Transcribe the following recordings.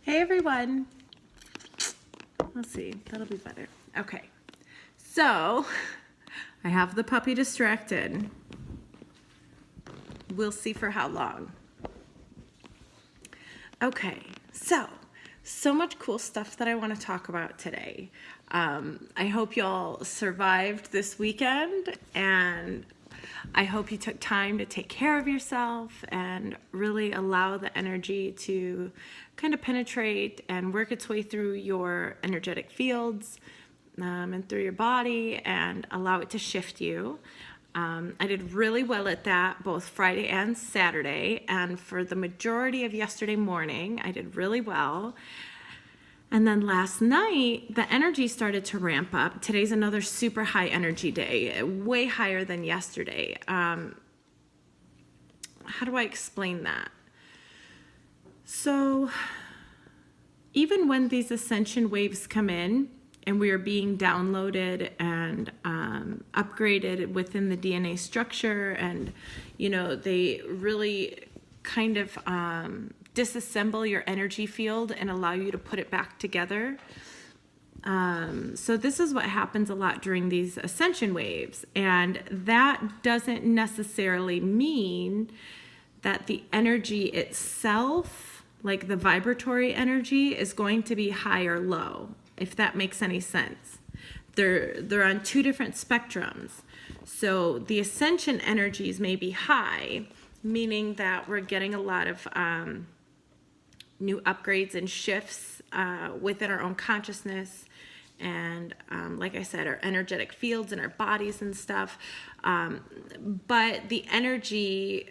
Hey everyone. Let's see, that'll be better. Okay, so I have the puppy distracted. We'll see for how long. Okay, so much cool stuff that I want to talk about today. I hope y'all survived this weekend, and I hope you took time to take care of yourself and really allow the energy to kind of penetrate and work its way through your energetic fields and through your body and allow it to shift you. I did really well at that both Friday and Saturday, and for the majority of yesterday morning, I did really well. And then last night, the energy started to ramp up. Today's another super high energy day, way higher than yesterday. How do I explain that? So even when these ascension waves come in and we are being downloaded and upgraded within the DNA structure, and they really kind of disassemble your energy field and allow you to put it back together. So this is what happens a lot during these ascension waves, and that doesn't necessarily mean that the energy itself, like the vibratory energy, is going to be high or low, if that makes any sense. They're on two different spectrums. So the ascension energies may be high, meaning that we're getting a lot of new upgrades and shifts within our own consciousness, and like I said, our energetic fields and our bodies and stuff. But the energy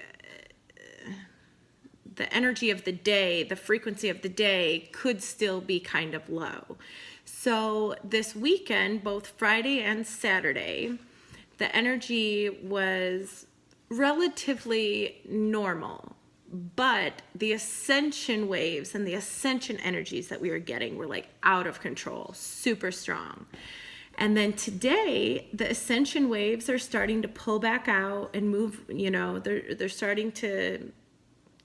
of the day, the frequency of the day could still be kind of low. So this weekend, both Friday and Saturday, the energy was relatively normal, but the ascension waves and the ascension energies that we were getting were like out of control, super strong. And then today, the ascension waves are starting to pull back out and move, they're starting to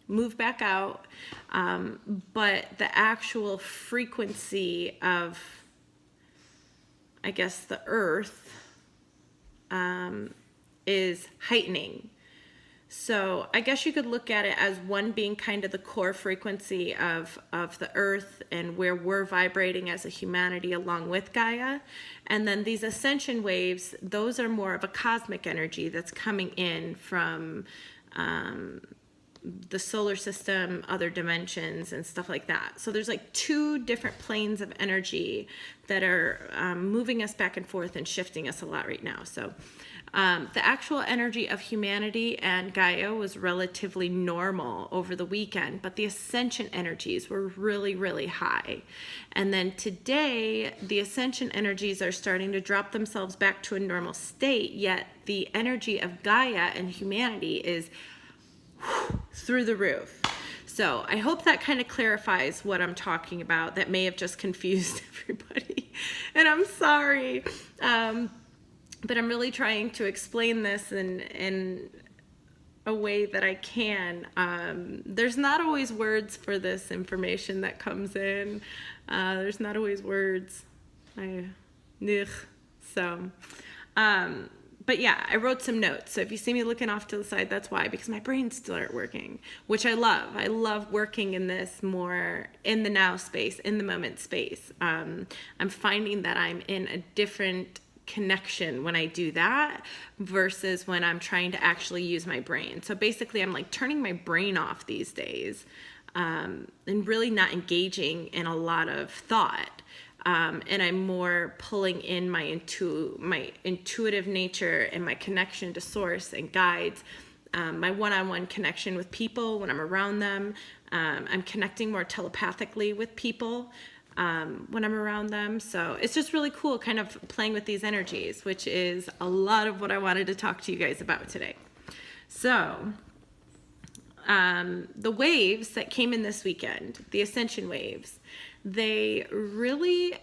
move back out, but the actual frequency of, I guess, the earth is heightening. So I guess you could look at it as one being kind of the core frequency of the earth and where we're vibrating as a humanity along with Gaia. And then these ascension waves, those are more of a cosmic energy that's coming in from the solar system, other dimensions, and stuff like that. So there's like two different planes of energy that are moving us back and forth and shifting us a lot right now. So the actual energy of humanity and Gaia was relatively normal over the weekend, but the ascension energies were really, really high. And then today, the ascension energies are starting to drop themselves back to a normal state, yet the energy of Gaia and humanity is through the roof. So I hope that kind of clarifies what I'm talking about. That may have just confused everybody, and I'm sorry. But I'm really trying to explain this in a way that I can. There's not always words for this information that comes in. There's not always words. But yeah, I wrote some notes. So if you see me looking off to the side, that's why, because my brain's still aren't working, which I love. I love working in this more in the now space, in the moment space. I'm finding that I'm in a different connection when I do that versus when I'm trying to actually use my brain. So basically I'm like turning my brain off these days and really not engaging in a lot of thought. And I'm more pulling in my intuitive nature and my connection to source and guides, my one-on-one connection with people when I'm around them. I'm connecting more telepathically with people when I'm around them. So it's just really cool kind of playing with these energies, which is a lot of what I wanted to talk to you guys about today. So the waves that came in this weekend, the ascension waves, they really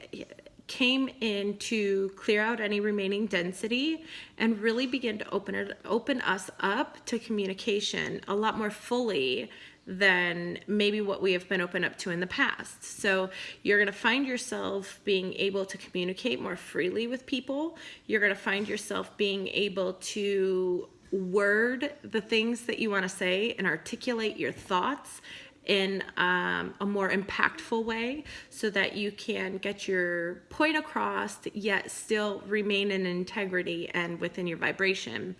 came in to clear out any remaining density and really begin to open us up to communication a lot more fully than maybe what we have been open up to in the past. So you're going to find yourself being able to communicate more freely with people. You're going to find yourself being able to word the things that you want to say and articulate your thoughts in a more impactful way, so that you can get your point across yet still remain in integrity and within your vibration,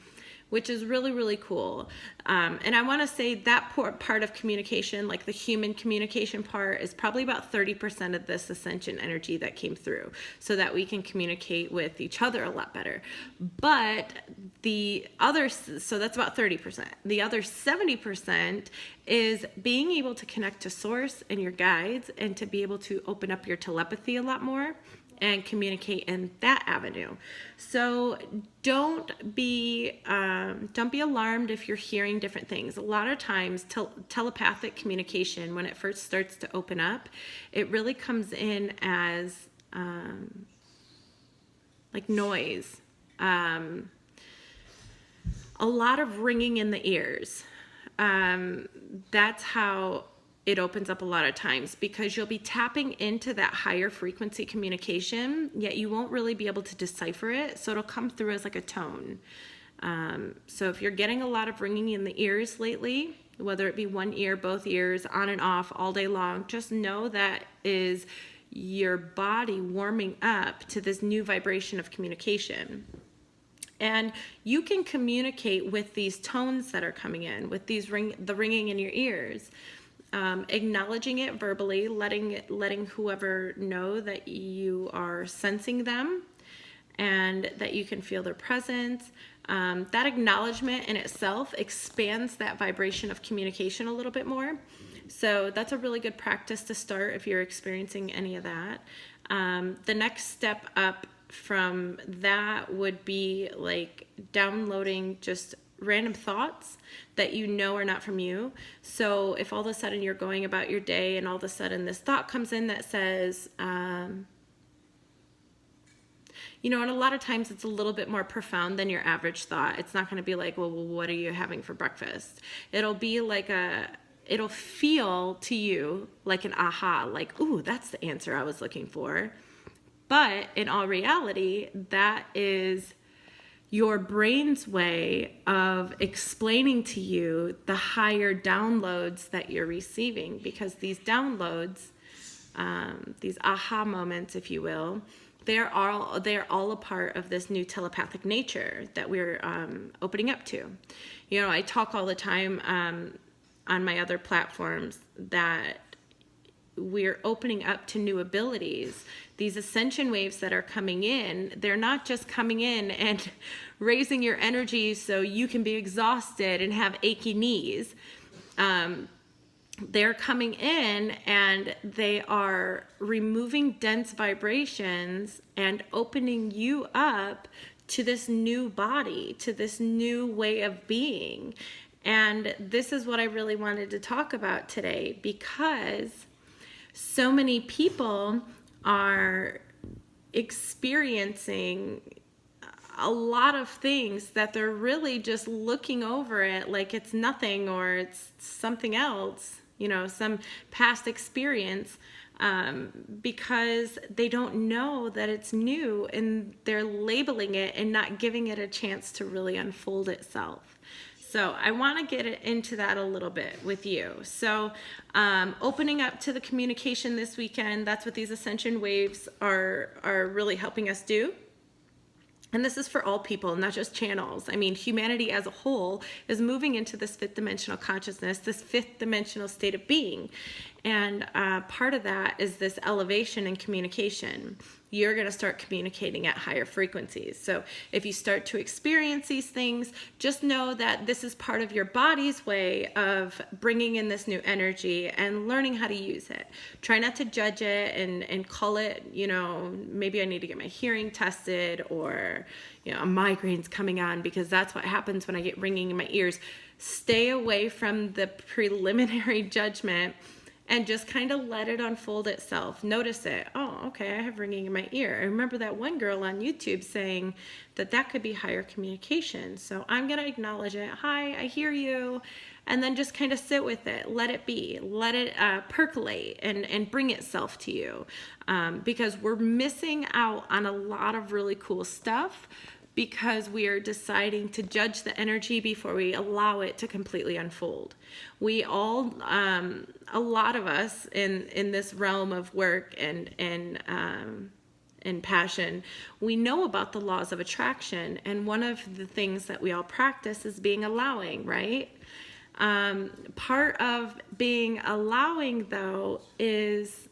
which is really, really cool. And I want to say that part of communication, like the human communication part, is probably about 30% of this ascension energy that came through, so that we can communicate with each other a lot better. But the other, so that's about 30%. The other 70% is being able to connect to source and your guides, and to be able to open up your telepathy a lot more and communicate in that avenue. So don't be alarmed if you're hearing different things. A lot of times telepathic communication, when it first starts to open up, it really comes in as like noise, a lot of ringing in the ears. That's how it opens up a lot of times, because you'll be tapping into that higher frequency communication, yet you won't really be able to decipher it. So it'll come through as like a tone. So if you're getting a lot of ringing in the ears lately, whether it be one ear, both ears, on and off all day long, just know that is your body warming up to this new vibration of communication. And you can communicate with these tones that are coming in, with these the ringing in your ears. Acknowledging it verbally, letting whoever know that you are sensing them and that you can feel their presence. That acknowledgement in itself expands that vibration of communication a little bit more. So that's a really good practice to start if you're experiencing any of that. The next step up from that would be like downloading just random thoughts that you know are not from you. So if all of a sudden you're going about your day and all of a sudden this thought comes in that says, and a lot of times it's a little bit more profound than your average thought. It's not going to be like, well, what are you having for breakfast? It'll be like it'll feel to you like an aha, like, ooh, that's the answer I was looking for. But in all reality, that is your brain's way of explaining to you the higher downloads that you're receiving, because these downloads, these aha moments, if you will, they're all a part of this new telepathic nature that we're opening up to. I talk all the time on my other platforms that we're opening up to new abilities. These ascension waves that are coming in, they're not just coming in and raising your energy so you can be exhausted and have achy knees. They're coming in and they are removing dense vibrations and opening you up to this new body, to this new way of being. And this is what I really wanted to talk about today, because so many people are experiencing a lot of things that they're really just looking over it like it's nothing or it's something else, some past experience, because they don't know that it's new and they're labeling it and not giving it a chance to really unfold itself. So I want to get into that a little bit with you. So opening up to the communication this weekend, that's what these ascension waves are really helping us do. And this is for all people, not just channels. I mean, humanity as a whole is moving into this fifth dimensional consciousness, this fifth dimensional state of being. And part of that is this elevation in communication. You're going to start communicating at higher frequencies. So if you start to experience these things, just know that this is part of your body's way of bringing in this new energy and learning how to use it. Try not to judge it and call it, maybe I need to get my hearing tested, or, a migraine's coming on, because that's what happens when I get ringing in my ears. Stay away from the preliminary judgment and just kind of let it unfold itself. Notice it. Oh, okay, I have ringing in my ear. I remember that one girl on YouTube saying that could be higher communication. So I'm going to acknowledge it. Hi, I hear you. and then just kind of sit with it, let it be, let it percolate and bring itself to you, because we're missing out on a lot of really cool stuff because we are deciding to judge the energy before we allow it to completely unfold. We all, a lot of us in this realm of work and passion, we know about the laws of attraction, and one of the things that we all practice is being allowing, right? Part of being allowing, though, is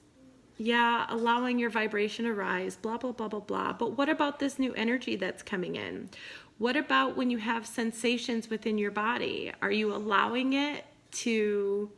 allowing your vibration to rise, blah, blah, blah, blah, blah. But what about this new energy that's coming in? What about when you have sensations within your body? Are you allowing it to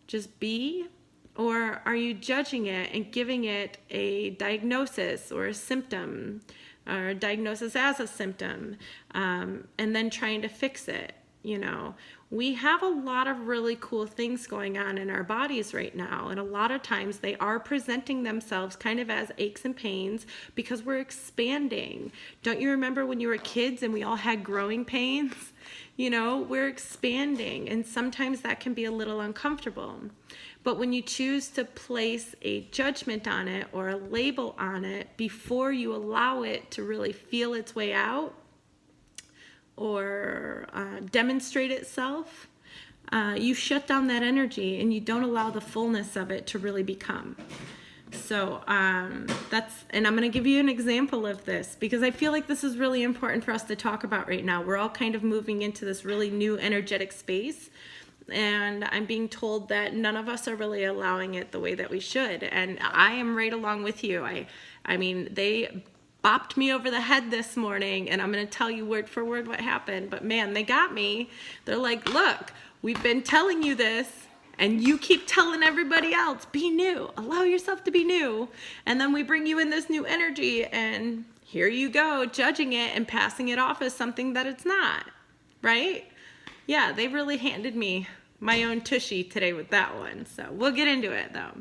just be? Or are you judging it and giving it a diagnosis or a symptom, or a diagnosis as a symptom, and then trying to fix it? You know, we have a lot of really cool things going on in our bodies right now, and a lot of times they are presenting themselves kind of as aches and pains because we're expanding. Don't you remember when you were kids and we all had growing pains? You know, we're expanding, and sometimes that can be a little uncomfortable. But when you choose to place a judgment on it or a label on it before you allow it to really feel its way out or demonstrate itself, you shut down that energy and you don't allow the fullness of it to really become. So and I'm going to give you an example of this because I feel like this is really important for us to talk about right now. We're all kind of moving into this really new energetic space, and I'm being told that none of us are really allowing it the way that we should. And I am right along with you. I mean, they bopped me over the head this morning, and I'm going to tell you word for word what happened. But man, they got me. They're like, look, we've been telling you this, and you keep telling everybody else, be new, allow yourself to be new. And then we bring you in this new energy, and here you go, judging it and passing it off as something that it's not, right? Yeah, they really handed me my own tushy today with that one. So we'll get into it though.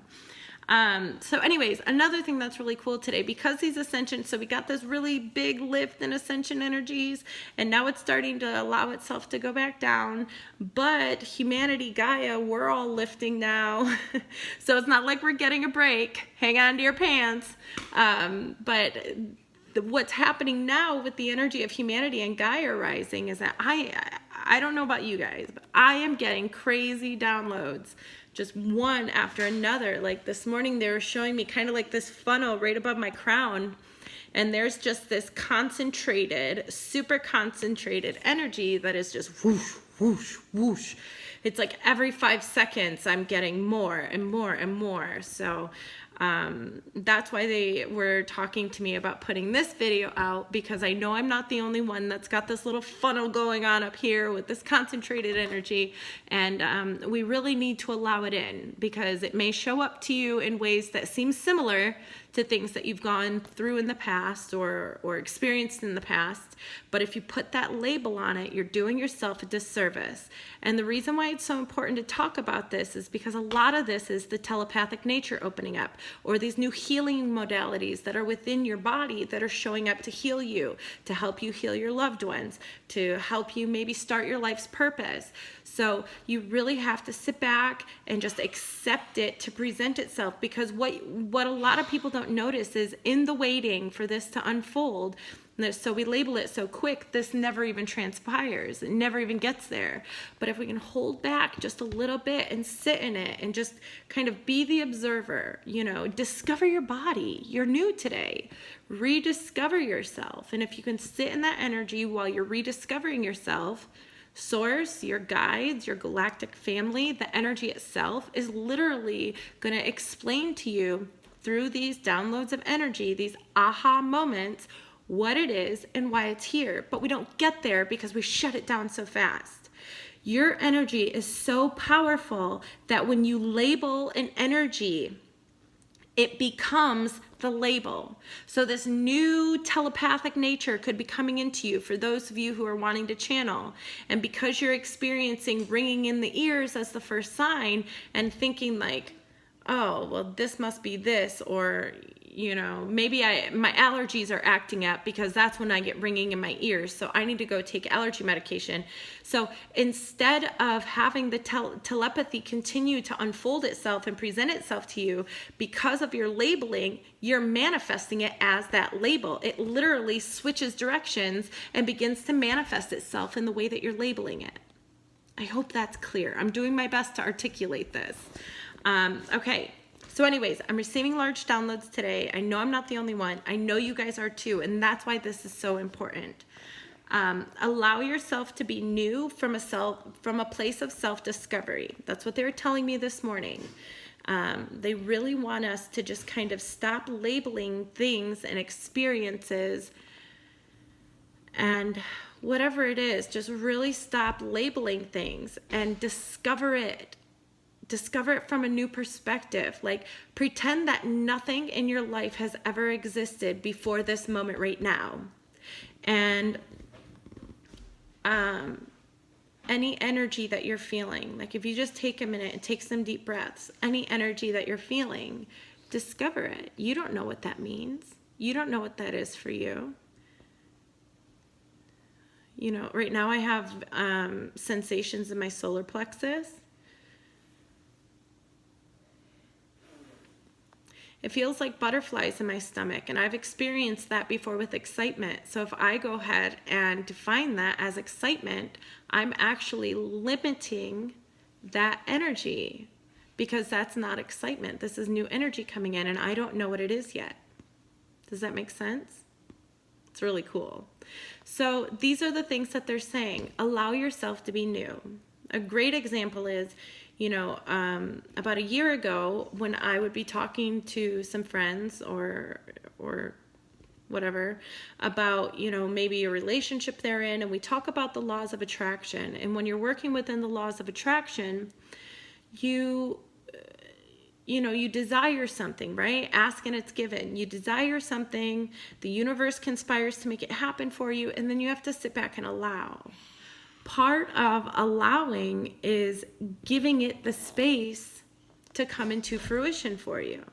So anyways, another thing that's really cool today, because these ascensions, so we got this really big lift in ascension energies, and now it's starting to allow itself to go back down. But humanity, Gaia, we're all lifting now. So it's not like we're getting a break. Hang on to your pants. But what's happening now with the energy of humanity and Gaia rising is that I don't know about you guys, but I am getting crazy downloads, just one after another. Like this morning, they were showing me kind of like this funnel right above my crown, and there's just this concentrated, super concentrated energy that is just whoosh, whoosh, whoosh. It's like every 5 seconds, I'm getting more and more and more. So that's why they were talking to me about putting this video out, because I know I'm not the only one that's got this little funnel going on up here with this concentrated energy, and we really need to allow it in, because it may show up to you in ways that seem similar to things that you've gone through in the past or experienced in the past. But if you put that label on it, you're doing yourself a disservice. And the reason why it's so important to talk about this is because a lot of this is the telepathic nature opening up, or these new healing modalities that are within your body that are showing up to heal you, to help you heal your loved ones, to help you maybe start your life's purpose. So you really have to sit back and just accept it to present itself, because what a lot of people don't notice is in the waiting for this to unfold, so we label it so quick, this never even transpires. It never even gets there. But if we can hold back just a little bit and sit in it and just kind of be the observer, you know, discover your body. You're new today. Rediscover yourself. And if you can sit in that energy while you're rediscovering yourself, Source, your guides, your galactic family, the energy itself is literally going to explain to you through these downloads of energy, these aha moments, what it is and why it's here. But we don't get there because we shut it down so fast. Your energy is so powerful that when you label an energy, it becomes the label. So this new telepathic nature could be coming into you for those of you who are wanting to channel. And because you're experiencing ringing in the ears as the first sign and thinking like, oh, well, this must be this, or, you know, maybe my allergies are acting up because that's when I get ringing in my ears. So I need to go take allergy medication. So instead of having the telepathy continue to unfold itself and present itself to you because of your labeling, you're manifesting it as that label. It literally switches directions and begins to manifest itself in the way that you're labeling it. I hope that's clear. I'm doing my best to articulate this. Okay. So anyways, I'm receiving large downloads today. I know I'm not the only one. I know you guys are too. And that's why this is so important. Allow yourself to be new from a place of self-discovery. That's what they were telling me this morning. They really want us to just kind of stop labeling things and experiences and whatever it is, just really stop labeling things and discover it. Discover it from a new perspective. Like, pretend that nothing in your life has ever existed before this moment right now. And any energy that you're feeling, like if you just take a minute and take some deep breaths, any energy that you're feeling, discover it. You don't know what that means. You don't know what that is for you. You know, right now I have sensations in my solar plexus. It feels like butterflies in my stomach, and I've experienced that before with excitement. So if I go ahead and define that as excitement, I'm actually limiting that energy because that's not excitement. This is new energy coming in, and I don't know what it is yet. Does that make sense? It's really cool. So these are the things that they're saying. Allow yourself to be new. A great example is, you know, about a year ago when I would be talking to some friends or whatever about, you know, maybe a relationship they're in, and we talk about the laws of attraction. And when you're working within the laws of attraction, you know, you desire something, right? Ask and it's given. You desire something, the universe conspires to make it happen for you, and then you have to sit back and allow. Part of allowing is giving it the space to come into fruition for you.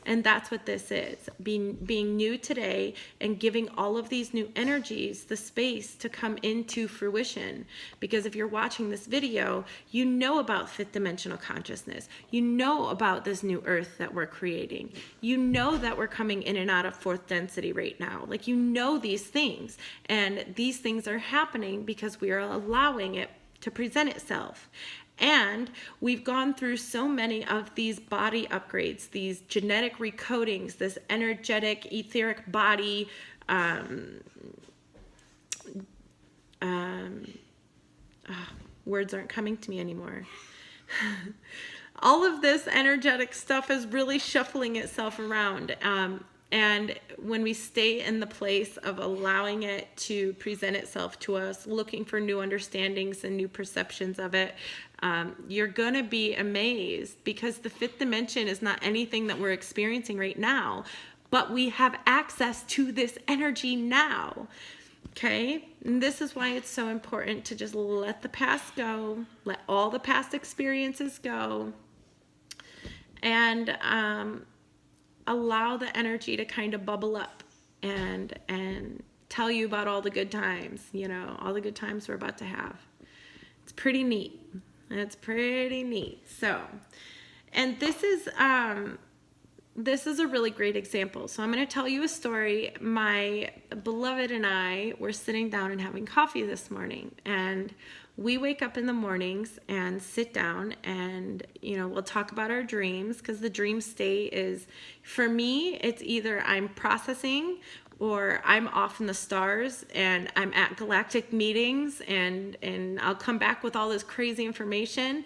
And that's what this is, being new today and giving all of these new energies the space to come into fruition. Because if you're watching this video, you know about fifth dimensional consciousness. You know about this new earth that we're creating. You know that we're coming in and out of fourth density right now. Like, you know these things. And these things are happening because we are allowing it to present itself. And we've gone through so many of these body upgrades, these genetic recodings, this energetic, etheric body, words aren't coming to me anymore. All of this energetic stuff is really shuffling itself around. And when we stay in the place of allowing it to present itself to us, looking for new understandings and new perceptions of it, you're going to be amazed, because the fifth dimension is not anything that we're experiencing right now, but we have access to this energy now. Okay? And this is why it's so important to just let the past go, let all the past experiences go, and allow the energy to kind of bubble up and tell you about all the good times, you know, all the good times we're about to have. It's pretty neat. It's pretty neat. So, and this is a really great example. So I'm going to tell you a story. My beloved and I were sitting down and having coffee this morning, and we wake up in the mornings and sit down and, you know, we'll talk about our dreams, because the dream state is, for me, it's either I'm processing or I'm off in the stars and I'm at galactic meetings and I'll come back with all this crazy information.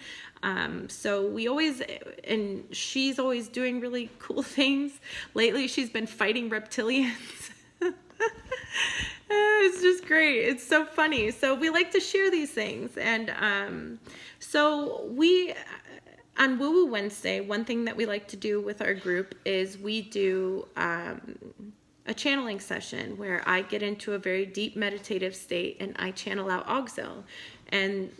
So we always, and she's always doing really cool things. Lately, she's been fighting reptilians. It's just great. It's so funny. So we like to share these things. And so we, on Woo Woo Wednesday, one thing that we like to do with our group is we do a channeling session where I get into a very deep meditative state and I channel out Auxil. And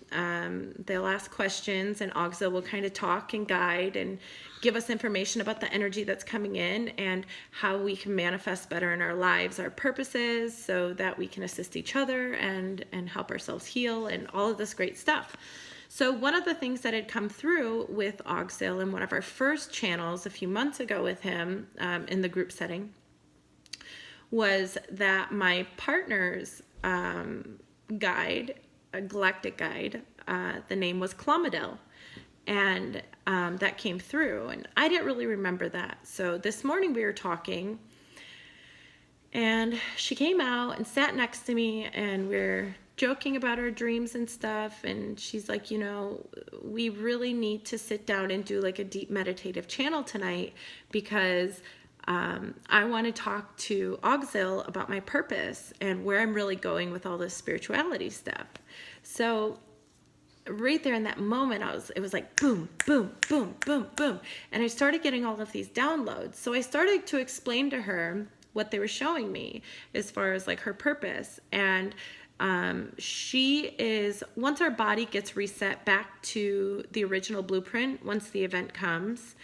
they'll ask questions, and Auxil will kind of talk and guide and give us information about the energy that's coming in and how we can manifest better in our lives, our purposes, so that we can assist each other and help ourselves heal and all of this great stuff. So one of the things that had come through with Auxil in one of our first channels a few months ago with him in the group setting was that my partner's guide, a galactic guide, the name was Clomidel, and that came through, and I didn't really remember that. So this morning we were talking, and she came out and sat next to me, and we're joking about our dreams and stuff, and she's like, you know, we really need to sit down and do like a deep meditative channel tonight, because I want to talk to Auxil about my purpose and where I'm really going with all this spirituality stuff. So right there in that moment, it was like boom, boom, boom, boom, boom. And I started getting all of these downloads. So I started to explain to her what they were showing me as far as like her purpose. And she is, once our body gets reset back to the original blueprint, once the event comes,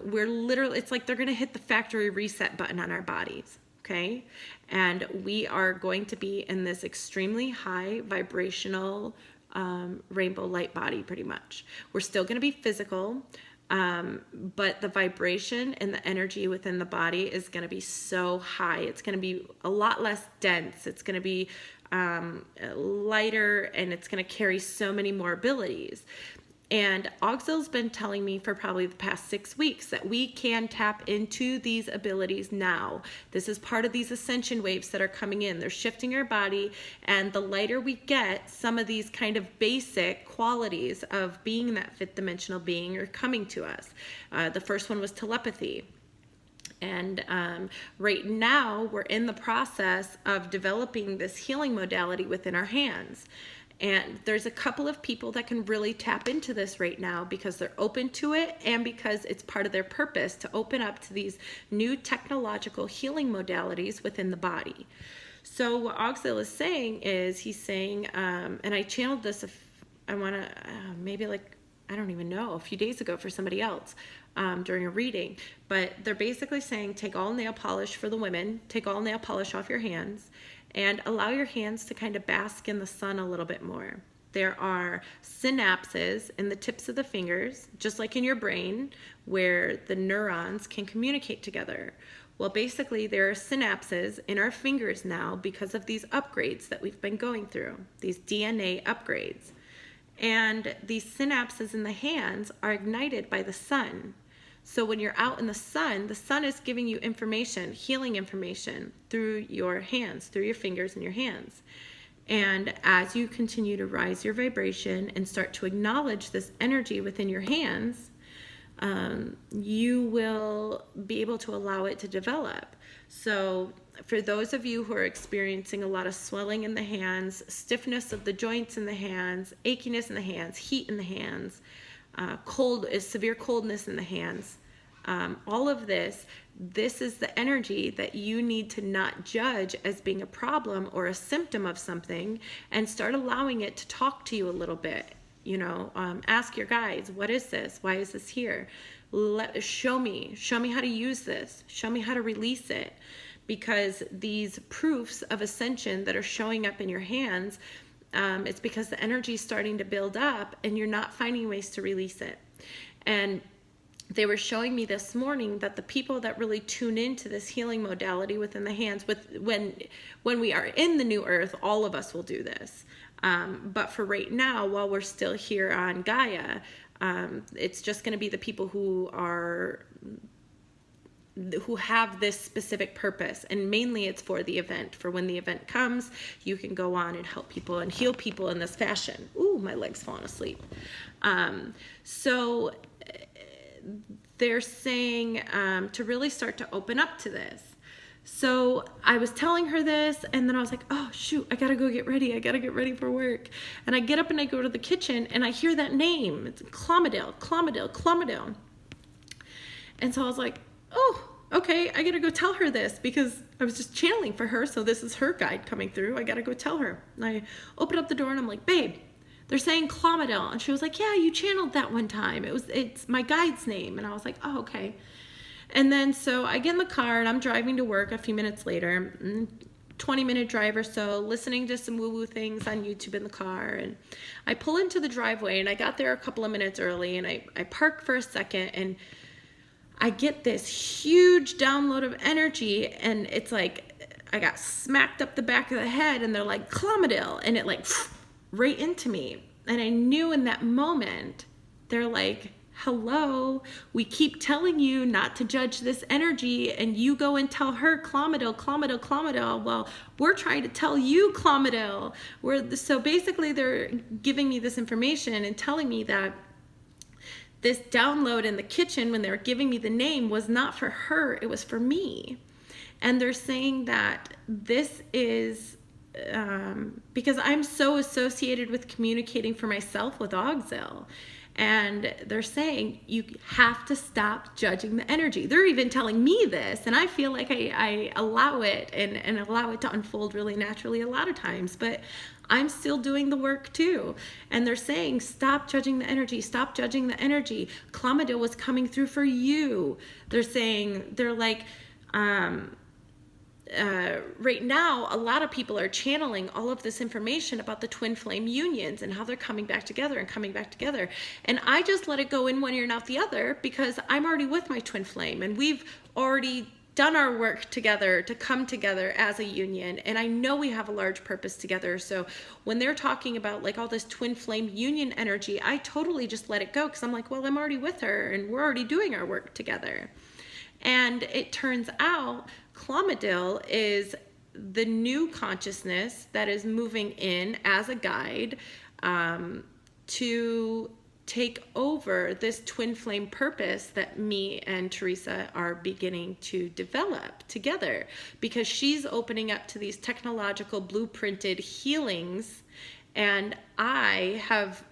we're literally, it's like they're going to hit the factory reset button on our bodies. Okay. And we are going to be in this extremely high vibrational, rainbow light body pretty much. We're still going to be physical. But the vibration and the energy within the body is going to be so high. It's going to be a lot less dense. It's going to be, lighter, and it's going to carry so many more abilities. And Auxil's been telling me for probably the past 6 weeks that we can tap into these abilities now. This is part of these ascension waves that are coming in. They're shifting our body, and the lighter we get, some of these kind of basic qualities of being that fifth dimensional being are coming to us. The first one was telepathy. And right now we're in the process of developing this healing modality within our hands. And there's a couple of people that can really tap into this right now because they're open to it, and because it's part of their purpose to open up to these new technological healing modalities within the body. So what Auxil is saying is, he's saying, and I channeled this, maybe like, I don't even know, a few days ago for somebody else during a reading, but they're basically saying, take all nail polish for the women, take all nail polish off your hands, and allow your hands to kind of bask in the sun a little bit more. There are synapses in the tips of the fingers, just like in your brain, where the neurons can communicate together. Well, basically, there are synapses in our fingers now because of these upgrades that we've been going through, these DNA upgrades. And these synapses in the hands are ignited by the sun. So when you're out in the sun is giving you information, healing information through your hands, through your fingers and your hands. And as you continue to rise your vibration and start to acknowledge this energy within your hands, you will be able to allow it to develop. So for those of you who are experiencing a lot of swelling in the hands, stiffness of the joints in the hands, achiness in the hands, heat in the hands, severe coldness in the hands, all of this is the energy that you need to not judge as being a problem or a symptom of something, and start allowing it to talk to you a little bit. You know, ask your guides, what is this? Why is this here? Show me how to use this. Show me how to release it. Because these proofs of ascension that are showing up in your hands, it's because the energy is starting to build up and you're not finding ways to release it. And they were showing me this morning that the people that really tune into this healing modality within the hands, when we are in the new earth, all of us will do this. But for right now, while we're still here on Gaia, it's just going to be the people who have this specific purpose, and mainly it's for the event. For when the event comes, you can go on and help people and heal people in this fashion. Ooh, my leg's falling asleep. So they're saying to really start to open up to this. So I was telling her this, and then I was like, oh shoot, I gotta go get ready. I gotta get ready for work. And I get up and I go to the kitchen and I hear that name. It's Clomidel. And so I was like, oh, okay, I gotta go tell her this because I was just channeling for her. So this is her guide coming through. I gotta go tell her. And I open up the door and I'm like, babe, they're saying Clomidel. And she was like, yeah, you channeled that one time. It's my guide's name. And I was like, oh, okay. And then so I get in the car and I'm driving to work a few minutes later, 20-minute drive or so, listening to some woo-woo things on YouTube in the car. And I pull into the driveway and I got there a couple of minutes early and I park for a second and I get this huge download of energy and it's like I got smacked up the back of the head and they're like, Clomidel, and it like right into me. And I knew in that moment, they're like, hello, we keep telling you not to judge this energy and you go and tell her Clomidel, Clomidel, Clomidel. Well, we're trying to tell you Clomidel. So basically they're giving me this information and telling me that this download in the kitchen when they were giving me the name was not for her, it was for me. And they're saying that this is because I'm so associated with communicating for myself with Auxil. And they're saying you have to stop judging the energy. They're even telling me this, and I feel like I allow it and allow it to unfold really naturally a lot of times, but I'm still doing the work too. And they're saying, stop judging the energy, stop judging the energy. Clomidel was coming through for you. They're saying, they're like, right now, a lot of people are channeling all of this information about the twin flame unions and how they're coming back together and coming back together. And I just let it go in one ear and out the other because I'm already with my twin flame and we've already done our work together to come together as a union. And I know we have a large purpose together. So when they're talking about like all this twin flame union energy, I totally just let it go because I'm like, well, I'm already with her and we're already doing our work together. And it turns out Clomidel is the new consciousness that is moving in as a guide to take over this twin flame purpose that me and Teresa are beginning to develop together, because she's opening up to these technological blueprinted healings, and I have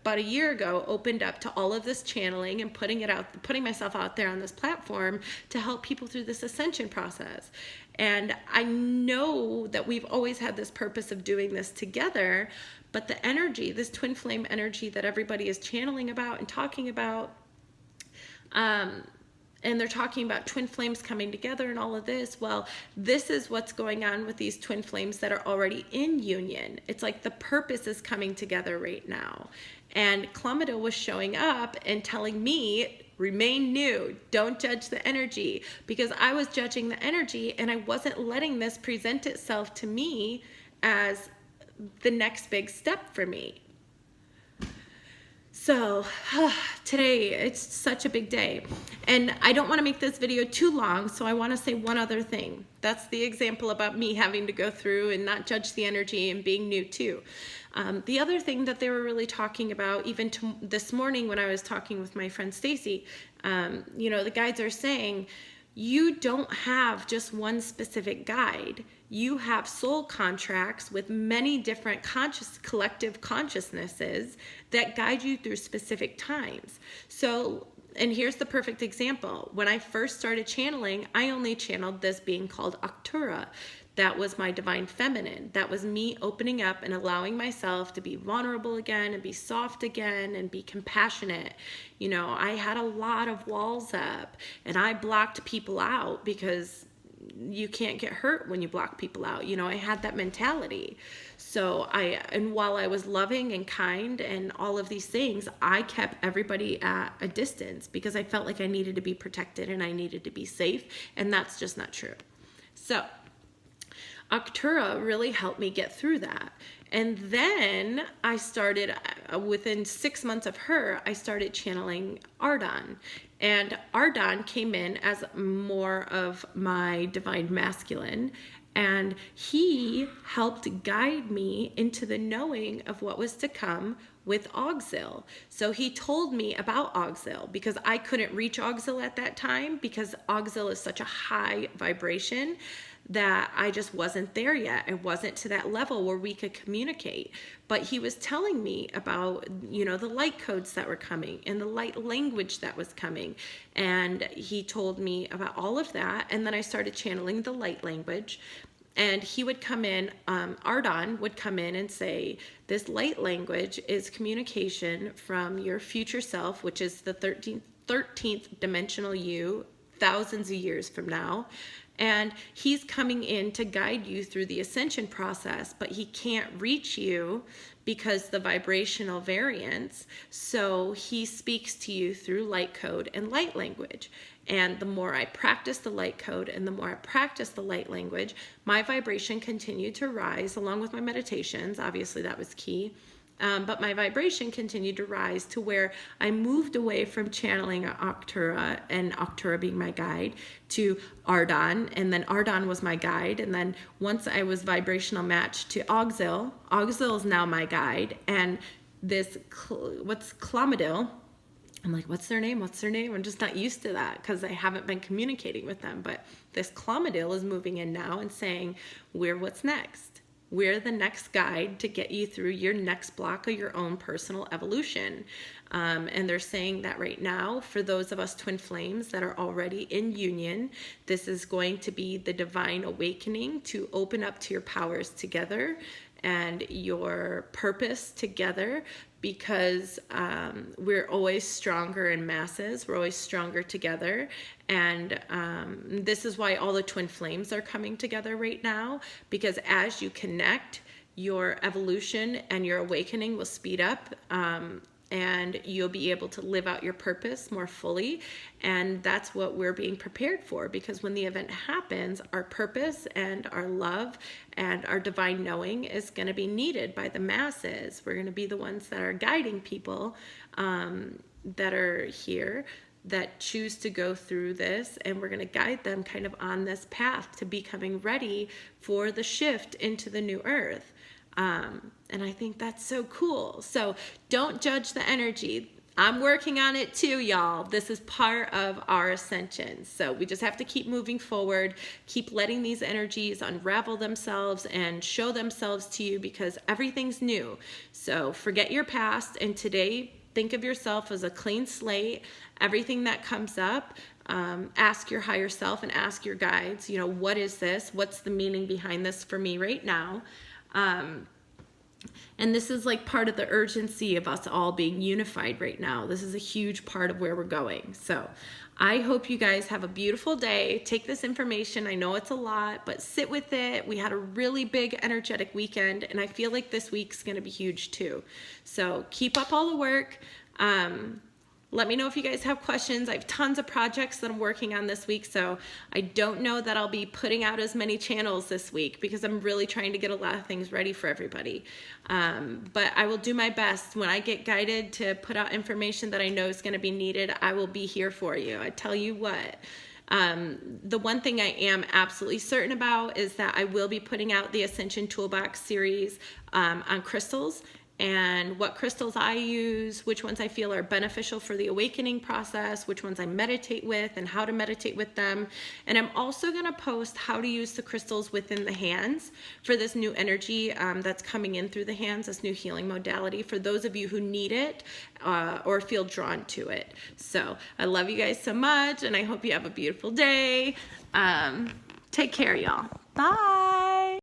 about a year ago opened up to all of this channeling and putting myself out there on this platform to help people through this ascension process. And I know that we've always had this purpose of doing this together, but the energy, this twin flame energy that everybody is channeling about and talking about, and they're talking about twin flames coming together and all of this. Well, this is what's going on with these twin flames that are already in union. It's like the purpose is coming together right now. And Clomidel was showing up and telling me, remain new, don't judge the energy, because I was judging the energy and I wasn't letting this present itself to me as the next big step for me. So today, it's such a big day. And I don't want to make this video too long, so I want to say one other thing. That's the example about me having to go through and not judge the energy and being new too. The other thing that they were really talking about, even this morning when I was talking with my friend Stacy, the guides are saying, you don't have just one specific guide. You have soul contracts with many different collective consciousnesses that guide you through specific times. So, and here's the perfect example. When I first started channeling, I only channeled this being called Arctura. That was my divine feminine. That was me opening up and allowing myself to be vulnerable again and be soft again and be compassionate. I had a lot of walls up and I blocked people out because you can't get hurt when you block people out. I had that mentality. So and while I was loving and kind and all of these things, I kept everybody at a distance because I felt like I needed to be protected and I needed to be safe. And that's just not true. So Arctura really helped me get through that. And then I started, within 6 months of her, I started channeling Ardon. And Ardon came in as more of my divine masculine. And he helped guide me into the knowing of what was to come with Auxil. So he told me about Auxil because I couldn't reach Auxil at that time because Auxil is such a high vibration that I just wasn't there yet. I wasn't to that level where we could communicate. But he was telling me about, the light codes that were coming and the light language that was coming. And he told me about all of that. And then I started channeling the light language. And he would come in, Ardon would come in and say, this light language is communication from your future self, which is the 13th dimensional you, thousands of years from now. And he's coming in to guide you through the ascension process, but he can't reach you because the vibrational variance. So he speaks to you through light code and light language. And the more I practice the light code and the more I practice the light language, my vibration continued to rise along with my meditations. Obviously, that was key. But my vibration continued to rise to where I moved away from channeling Arctura, and Arctura being my guide, to Ardon, and then Ardon was my guide. And then once I was vibrational matched to Auxil, Auxil is now my guide. And this, what's Clomidil? I'm like, what's their name? What's their name? I'm just not used to that because I haven't been communicating with them. But this Clomidil is moving in now and saying, we're what's next. We're the next guide to get you through your next block of your own personal evolution. And they're saying that right now, for those of us twin flames that are already in union, this is going to be the divine awakening to open up to your powers together and your purpose together, because we're always stronger in masses. We're always stronger together. And this is why all the twin flames are coming together right now, because as you connect, your evolution and your awakening will speed up. And you'll be able to live out your purpose more fully. And that's what we're being prepared for, because when the event happens, our purpose and our love and our divine knowing is going to be needed by the masses. We're going to be the ones that are guiding people that are here, that choose to go through this, and we're going to guide them kind of on this path to becoming ready for the shift into the new earth. And I think that's so cool. So don't judge the energy. I'm working on it too, y'all. This is part of our ascension. So we just have to keep moving forward, keep letting these energies unravel themselves and show themselves to you, because everything's new. So forget your past, and today think of yourself as a clean slate. Everything that comes up, ask your higher self and ask your guides, what is this? What's the meaning behind this for me right now? And this is like part of the urgency of us all being unified right now. This is a huge part of where we're going. So I hope you guys have a beautiful day. Take this information. I know it's a lot, but sit with it. We had a really big energetic weekend, and I feel like this week's going to be huge too. So keep up all the work. Let me know if you guys have questions. I have tons of projects that I'm working on this week, so I don't know that I'll be putting out as many channels this week because I'm really trying to get a lot of things ready for everybody. But I will do my best. When I get guided to put out information that I know is going to be needed, I will be here for you. I tell you what. The one thing I am absolutely certain about is that I will be putting out the Ascension Toolbox series on crystals, and what crystals I use, which ones I feel are beneficial for the awakening process, which ones I meditate with, and how to meditate with them. And I'm also going to post how to use the crystals within the hands for this new energy that's coming in through the hands, this new healing modality, for those of you who need it or feel drawn to it. So I love you guys so much, and I hope you have a beautiful day. Take care, y'all. Bye.